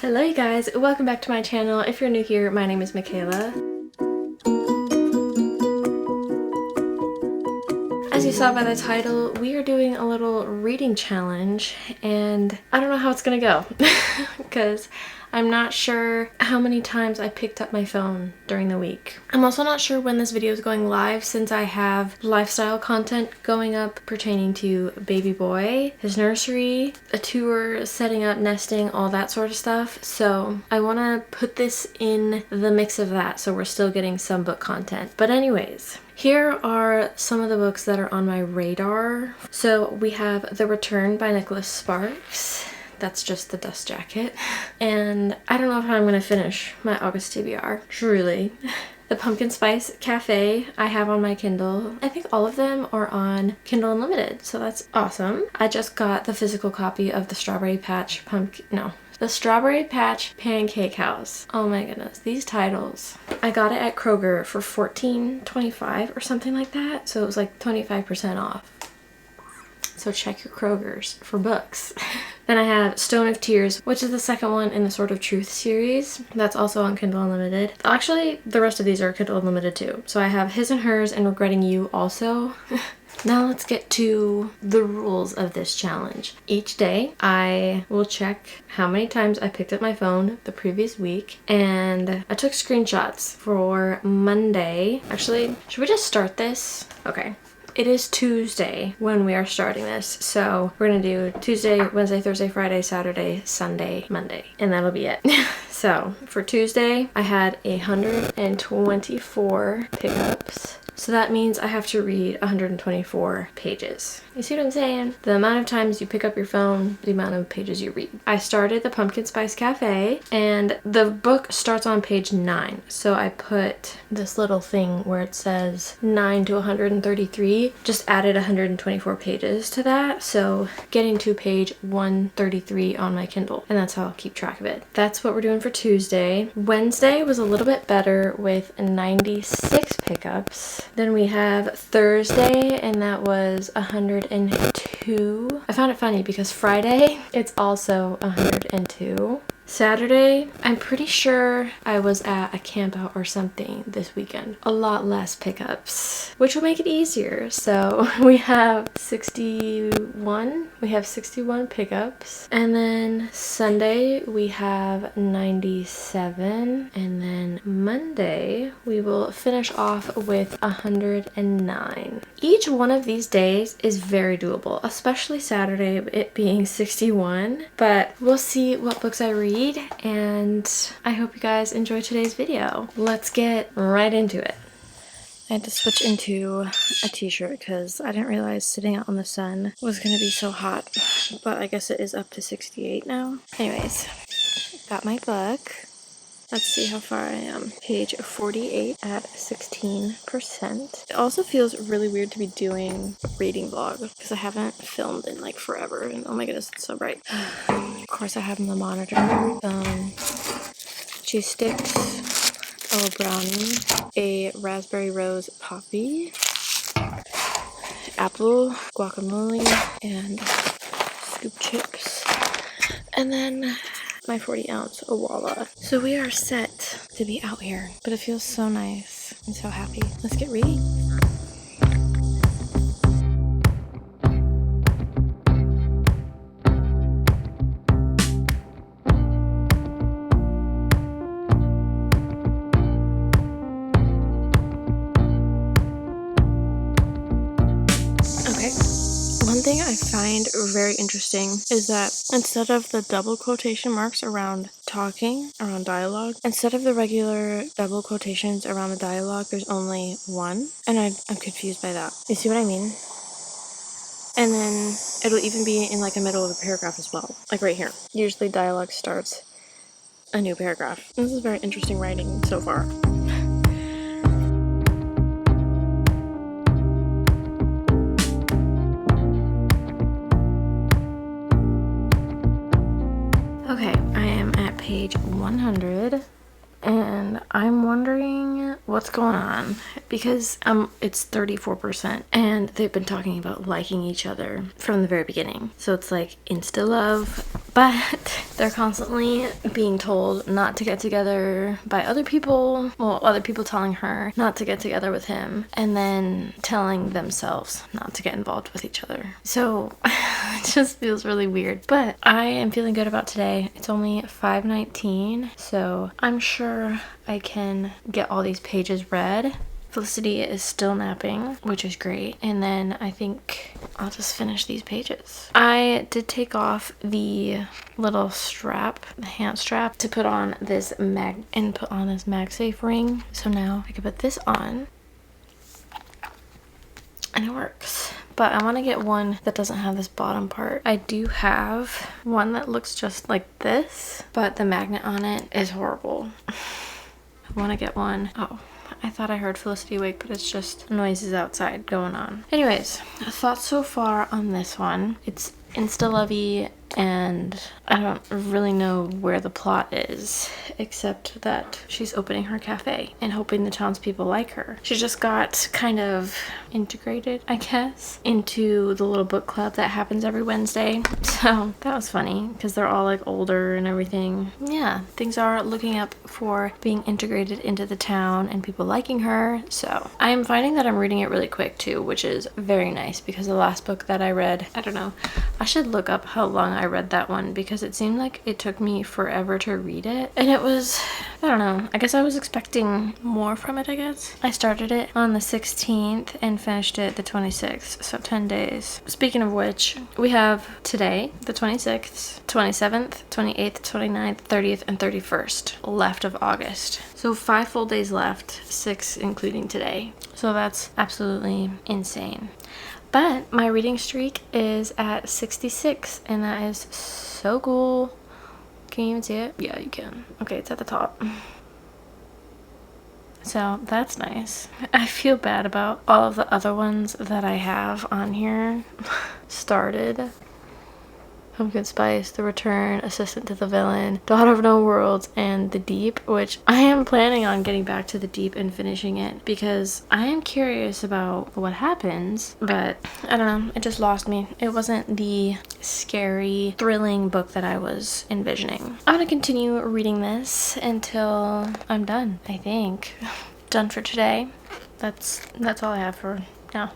Hello you guys, welcome back to my channel. If you're new here, my name is Michaela. As you saw by the title, we are doing a little reading challenge and I don't know how it's gonna go because I'm not sure how many times I picked up my phone during the week. I'm also not sure when this video is going live since I have lifestyle content going up pertaining to baby boy, his nursery, a tour, setting up, nesting, all that sort of stuff. So I want to put this in the mix of that so we're still getting some book content. But anyways, here are some of the books that are on my radar. So we have The Return by Nicholas Sparks. That's just the dust jacket. And I don't know if I'm gonna finish my August TBR, truly. The Pumpkin Spice Cafe I have on my Kindle. I think all of them are on Kindle Unlimited, so that's awesome. I just got the physical copy of the Strawberry Patch Pancake House. Oh my goodness, these titles. I got it at Kroger for $14.25 or something like that, so it was like 25% off. So check your Krogers for books. Then I have Stone of Tears, which is the second one in the Sword of Truth series. That's also on Kindle Unlimited. Actually, the rest of these are Kindle Unlimited too. So I have His and Hers and Regretting You also. Now let's get to the rules of this challenge. Each day I will check how many times I picked up my phone the previous week, and I took screenshots for Monday. Actually, should we just start this? Okay. It is Tuesday when we are starting this, so we're gonna do Tuesday, Wednesday, Thursday, Friday, Saturday, Sunday, Monday, and that'll be it. So for Tuesday, I had 124 pickups. So that means I have to read 124 pages. You see what I'm saying? The amount of times you pick up your phone, the amount of pages you read. I started the Pumpkin Spice Cafe and the book starts on page 9. So I put this little thing where it says 9 to 133, just added 124 pages to that. So getting to page 133 on my Kindle, and that's how I'll keep track of it. That's what we're doing for Tuesday. Wednesday was a little bit better with 96 pickups. Then we have Thursday, and that was 102. I found it funny because Friday, it's also 102. Saturday, I'm pretty sure I was at a camp out or something this weekend. A lot less pickups, which will make it easier. So we have 61. We have 61 pickups. And then Sunday, we have 97. And then Monday, we will finish off with 109. Each one of these days is very doable, especially Saturday, it being 61. But we'll see what books I read, and I hope you guys enjoy today's video. Let's get right into it. I had to switch into a t-shirt because I didn't realize sitting out in the sun was going to be so hot, but I guess it is up to 68 now. Anyways, got my book. Let's see how far I am. Page 48 at 16%. It also feels really weird to be doing a reading vlog because I haven't filmed in like forever, and oh my goodness, it's so bright. Of course I have the monitor, cheese sticks, a brownie, a raspberry rose poppy, apple, guacamole, and scoop chips, and then my 40-ounce Owala. So we are set to be out here, but it feels so nice. I'm so happy. Let's get reading. One thing I find very interesting is that instead of the double quotation marks around talking, around dialogue, instead of the regular double quotations around the dialogue, there's only one. And I'm confused by that. You see what I mean? And then it'll even be in like the middle of a paragraph as well. Like right here. Usually dialogue starts a new paragraph. This is very interesting writing so far. Okay, I am at page 100, and and I'm wondering what's going on because it's 34% and they've been talking about liking each other from the very beginning. So it's like insta love, but they're constantly being told not to get together by other people. Well, other people telling her not to get together with him and then telling themselves not to get involved with each other. So it just feels really weird, but I am feeling good about today. It's only 5:19, so I'm sure I can get all these pages read. Felicity is still napping, which is great, and then I think I'll just finish these pages. I did take off the little strap, the hand strap, to put on this MagSafe ring, so now I can put this on and it works. But I want to get one that doesn't have this bottom part. I do have one that looks just like this, but the magnet on it is horrible. I want to get one. Oh, I thought I heard Felicity wake, but it's just noises outside going on. Anyways, thoughts so far on this one. It's insta-lovey and I don't really know where the plot is, except that she's opening her cafe and hoping the townspeople like her. She just got kind of integrated, I guess, into the little book club that happens every Wednesday. So that was funny because they're all like older and everything. Yeah, things are looking up for being integrated into the town and people liking her. So I am finding that I'm reading it really quick too, which is very nice because the last book that I read, I don't know, I should look up how long I read that one because it seemed like it took me forever to read it, and it was, I don't know, I guess I was expecting more from it. I guess I started it on the 16th and finished it the 26th, so 10 days. Speaking of which, we have today the 26th, 27th, 28th, 29th, 30th, and 31st left of August, so 5 full days left, 6 including today. So that's absolutely insane. But my reading streak is at 66, and that is so cool. Can you even see it? Yeah, you can. Okay, it's at the top. So that's nice. I feel bad about all of the other ones that I have on here. Started. Pumpkin Spice, The Return, Assistant to the Villain, Daughter of No Worlds, and The Deep, which I am planning on getting back to The Deep and finishing it because I am curious about what happens, but I don't know, it just lost me. It wasn't the scary, thrilling book that I was envisioning. I'm gonna continue reading this until I'm done, I think. Done for today. That's all I have for now.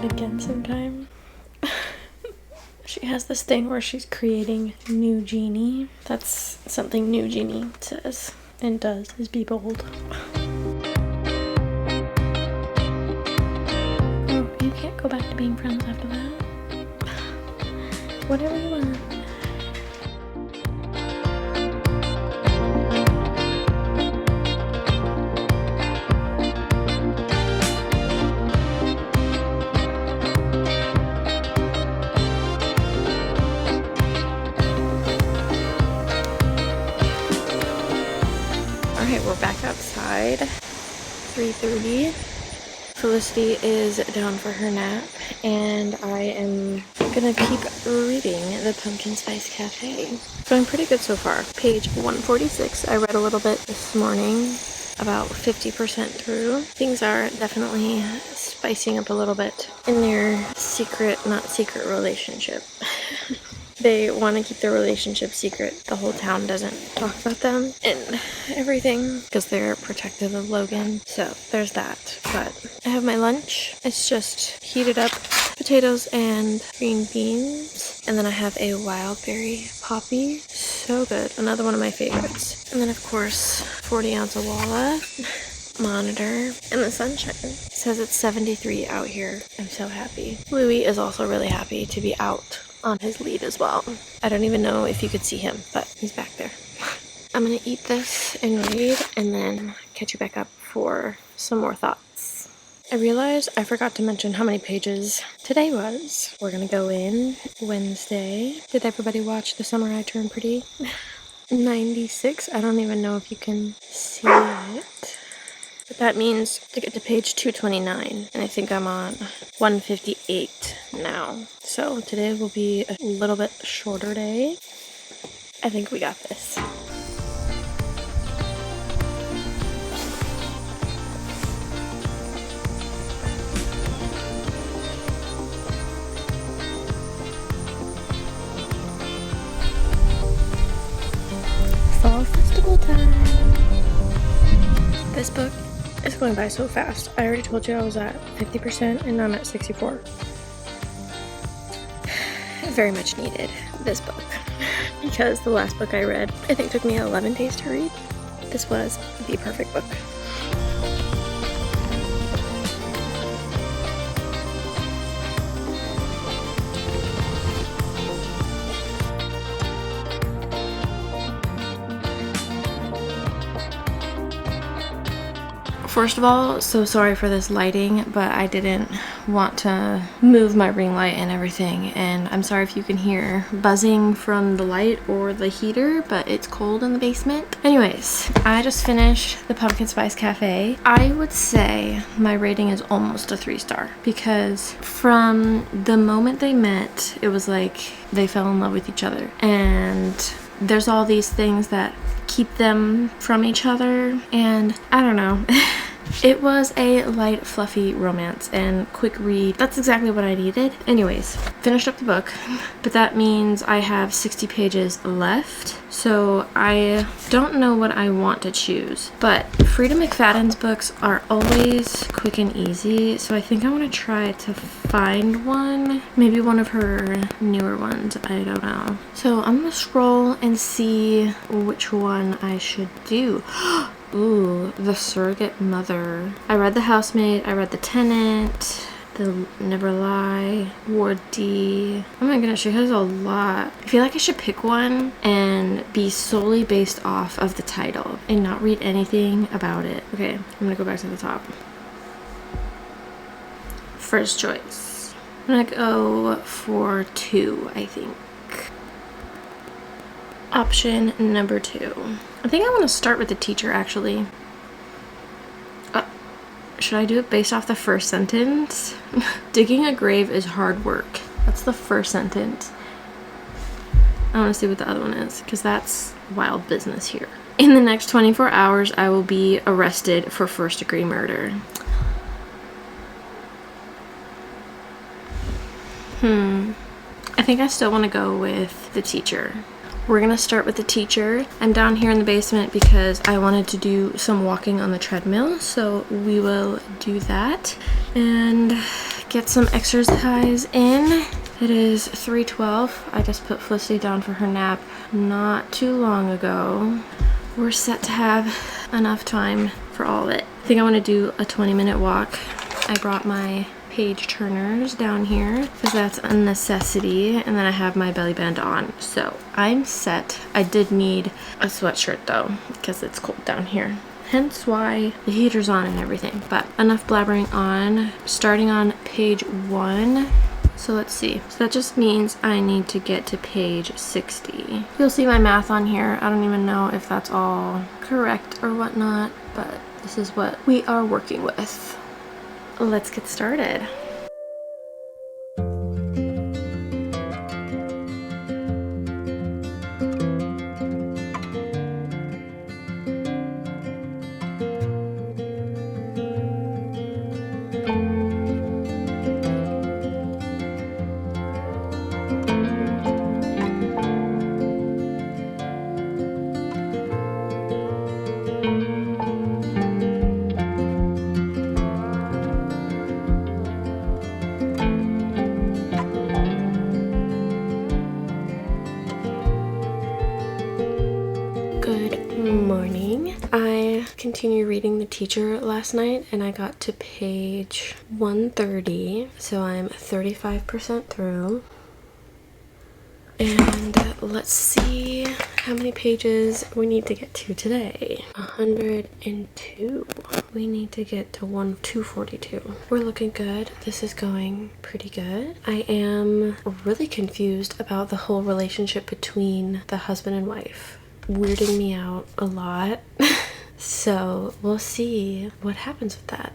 Again sometime. She has this thing where she's creating new genie. That's something new genie says and does, is be bold. Oh, you can't go back to being friends after that. Whatever you want. We're back outside, 3:30. Felicity is down for her nap, and I am gonna keep reading The Pumpkin Spice Cafe. Going pretty good so far. Page 146, I read a little bit this morning, about 50% through. Things are definitely spicing up a little bit in their secret, not secret relationship. They want to keep their relationship secret. The whole town doesn't talk about them and everything because they're protective of Logan. So there's that. But I have my lunch. It's just heated up potatoes and green beans. And then I have a wild berry poppy. So good. Another one of my favorites. And then of course, 40-ounce Awala. Monitor and the sunshine. It says it's 73 out here. I'm so happy. Louis is also really happy to be out on his lead as well. I don't even know if you could see him, but he's back there. I'm gonna eat this and read and then catch you back up for some more thoughts. I realized I forgot to mention how many pages today was. We're gonna go in Wednesday. Did everybody watch The Summer I Turned Pretty? 96. I don't even know if you can see it. But that means to get to page 229. And I think I'm on 158 now. So today will be a little bit shorter day. I think we got this. Fall festival time. This book is going by so fast. I already told you I was at 50% and now I'm at 64. Very much needed this book because the last book I read I think took me 11 days to read. This was the perfect book. First of all, so sorry for this lighting, but I didn't want to move my ring light and everything, and I'm sorry if you can hear buzzing from the light or the heater, but it's cold in the basement. Anyways, I just finished the Pumpkin Spice Cafe. I would say my rating is almost a 3-star because from the moment they met, it was like they fell in love with each other, and there's all these things that keep them from each other, and I don't know. It was a light, fluffy romance and quick read. That's exactly what I needed. Anyways, finished up the book, but that means I have 60 pages left. So I don't know what I want to choose, but Freida McFadden's books are always quick and easy. So I think I want to try to find one, maybe one of her newer ones. I don't know. So I'm gonna scroll and see which one I should do. Ooh, The Surrogate Mother. I read The Housemaid, I read The Tenant, The Never Lie, Ward D. Oh my goodness, she has a lot. I feel like I should pick one and be solely based off of the title and not read anything about it. Okay, I'm gonna go back to the top. First choice. I'm gonna go for 2, I think. Option number 2. I think I want to start with the teacher, actually. Should I do it based off the first sentence? Digging a grave is hard work. That's the first sentence. I want to see what the other one is, because that's wild business here. In the next 24 hours, I will be arrested for first-degree murder. I think I still want to go with the teacher. We're gonna start with the teacher. I'm down here in the basement because I wanted to do some walking on the treadmill, so we will do that and get some exercise in. It is 3:12. I just put Felicity down for her nap not too long ago. We're set to have enough time for all of it. I think I want to do a 20-minute walk. I brought my page turners down here because that's a necessity, and then I have my belly band on, so I'm set. I did need a sweatshirt though because it's cold down here, hence why the heater's on and everything. But enough blabbering on. Starting on page 1. So let's see. So that just means I need to get to page 60. You'll see my math on here. I don't even know if that's all correct or whatnot, but this is what we are working with. Let's get started. Continue reading The Teacher last night and I got to page 130, so I'm 35% through. And let's see how many pages we need to get to today. 102. We need to get to 242. We're looking good. This is going pretty good. I am really confused about the whole relationship between the husband and wife. Weirding me out a lot. So we'll see what happens with that.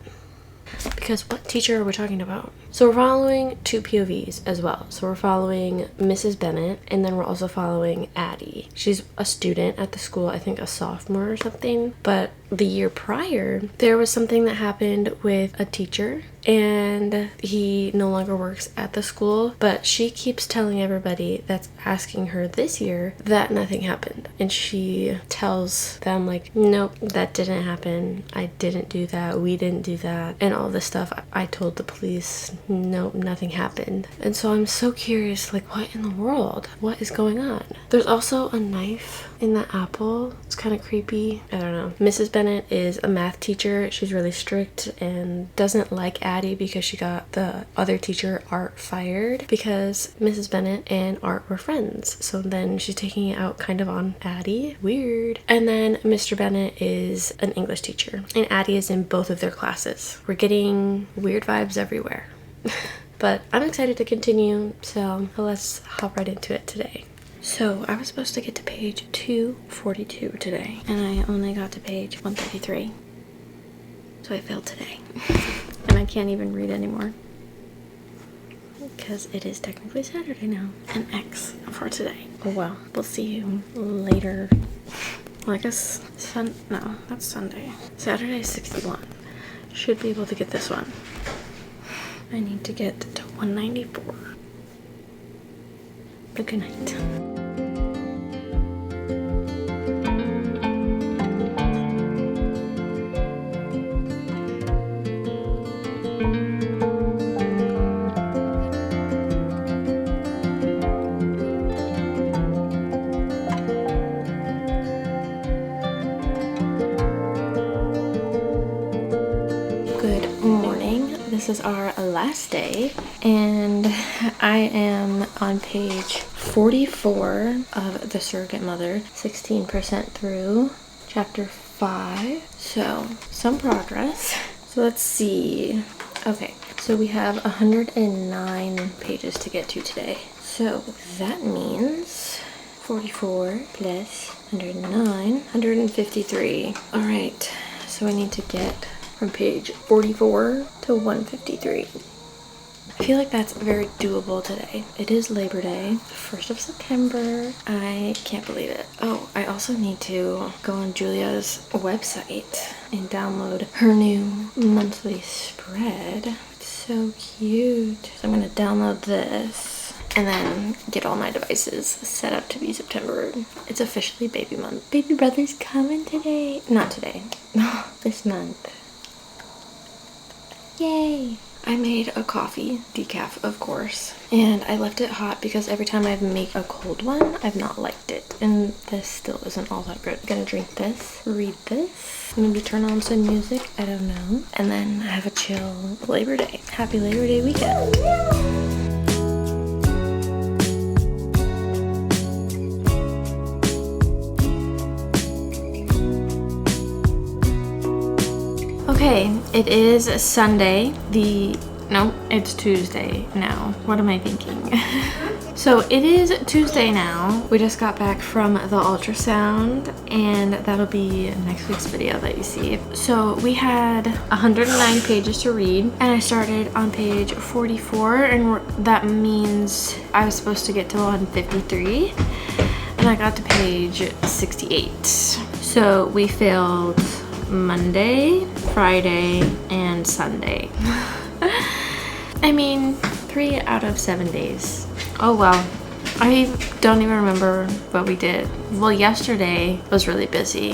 Because what teacher are we talking about? So we're following two POVs as well. So we're following Mrs. Bennett, and then we're also following Addie. She's a student at the school, I think a sophomore or something. But the year prior, there was something that happened with a teacher, and he no longer works at the school, but she keeps telling everybody that's asking her this year that nothing happened. And she tells them like, nope, that didn't happen. I didn't do that. We didn't do that. And all this stuff. I told the police, nope, nothing happened. And so I'm so curious, like, what in the world? What is going on? There's also a knife in the apple. It's kind of creepy. I don't know. Mrs. Bennett is a math teacher. She's really strict and doesn't like Addie because she got the other teacher, Art, fired because Mrs. Bennett and Art were friends. So then she's taking it out kind of on Addie. Weird. And then Mr. Bennett is an English teacher, and Addie is in both of their classes. We're getting weird vibes everywhere. But I'm excited to continue, so let's hop right into it today. So I was supposed to get to page 242 today, and I only got to page 133. So I failed today. And I can't even read anymore. Because it is technically Saturday now. An X for today. Oh well, we'll see you later. Well, I guess, no, that's Sunday. Saturday is 61. Should be able to get this one. I need to get to 194. But good night. This is our last day, and I am on page 44 of The Surrogate Mother, 16% through chapter 5, so some progress. So let's see. Okay, so we have 109 pages to get to today, so that means 44 plus 109, 153. All right, so I need to get from page 44 to 153. I feel like that's very doable today. It is Labor Day, 1st of September. I can't believe it. Oh, I also need to go on Julia's website and download her new monthly spread. It's so cute. So I'm gonna download this and then get all my devices set up to be September. It's officially baby month. Baby brother's coming today. Not today. This month. Yay! I made a coffee, decaf of course, and I left it hot because every time I make a cold one, I've not liked it, and this still isn't all that good. I'm gonna drink this, read this, maybe turn on some music, I don't know, and then have a chill Labor Day. Happy Labor Day weekend! Okay, it is Sunday. No, it's Tuesday now. What am I thinking? So it is Tuesday now. We just got back from the ultrasound, and that'll be next week's video that you see. So we had 109 pages to read, and I started on page 44, and that means I was supposed to get to 153, and I got to page 68. So we failed Monday, Friday, and Sunday. I mean, 3 out of 7 days. Oh well. I don't even remember what we did. Well, yesterday was really busy.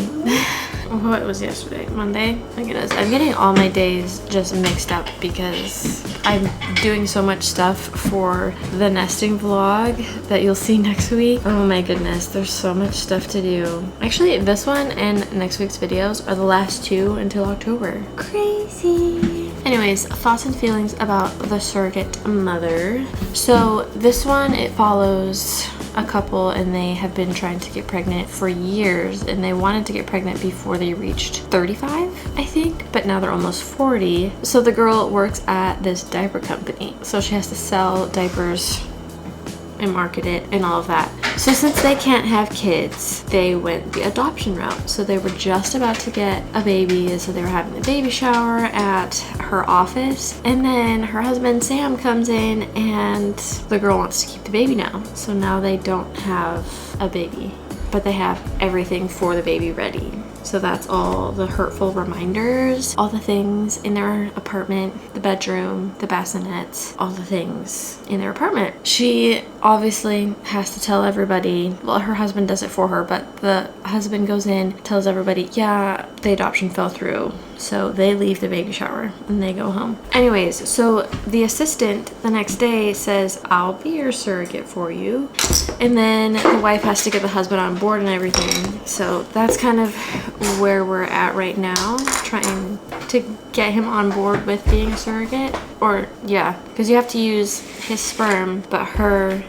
What was yesterday? Monday? My goodness. I'm getting all my days just mixed up because I'm doing so much stuff for the nesting vlog that you'll see next week. Oh my goodness, there's so much stuff to do. Actually, this one and next week's videos are the last 2 until October. Crazy. Anyways, thoughts and feelings about the surrogate mother. So this one, it follows a couple and they have been trying to get pregnant for years, and they wanted to get pregnant before they reached 35, I think, but now they're almost 40. So the girl works at this diaper company, so she has to sell diapers and market it and all of that. So since they can't have kids, they went the adoption route. So they were just about to get a baby, so they were having the baby shower at her office, and then her husband Sam comes in and the girl wants to keep the baby now. So now they don't have a baby, but they have everything for the baby ready. So that's all the hurtful reminders, all the things in their apartment, the bedroom, the bassinets, all the things in their apartment. She obviously has to tell everybody, well, her husband does it for her, but the husband goes in, tells everybody, yeah, the adoption fell through. So they leave the baby shower and they go home. Anyways, so the assistant the next day says, I'll be your surrogate for you. And then the wife has to get the husband on board and everything. So that's kind of where we're at right now, trying to get him on board with being a surrogate. Or yeah, because you have to use his sperm, but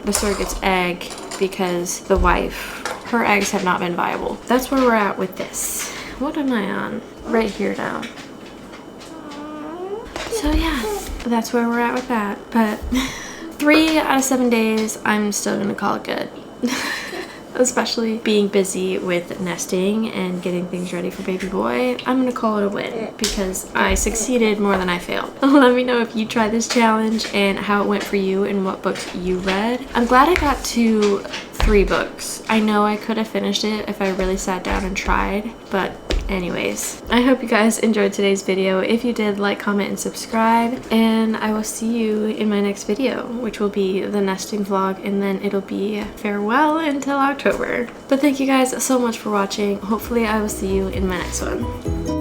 the surrogate's egg, because the wife, her eggs have not been viable. That's where we're at with this. What am I on? Right here now. So yeah, that's where we're at with that. But 3 out of 7 days, I'm still gonna call it good. Especially being busy with nesting and getting things ready for baby boy, I'm gonna call it a win because I succeeded more than I failed. Let me know if you tried this challenge and how it went for you and what books you read. I'm glad I got to 3 books. I know I could have finished it if I really sat down and tried, but anyways, I hope you guys enjoyed today's video. If you did, like, comment, and subscribe, and I will see you in my next video, which will be the nesting vlog, and then it'll be farewell until October. But thank you guys so much for watching. Hopefully I will see you in my next one.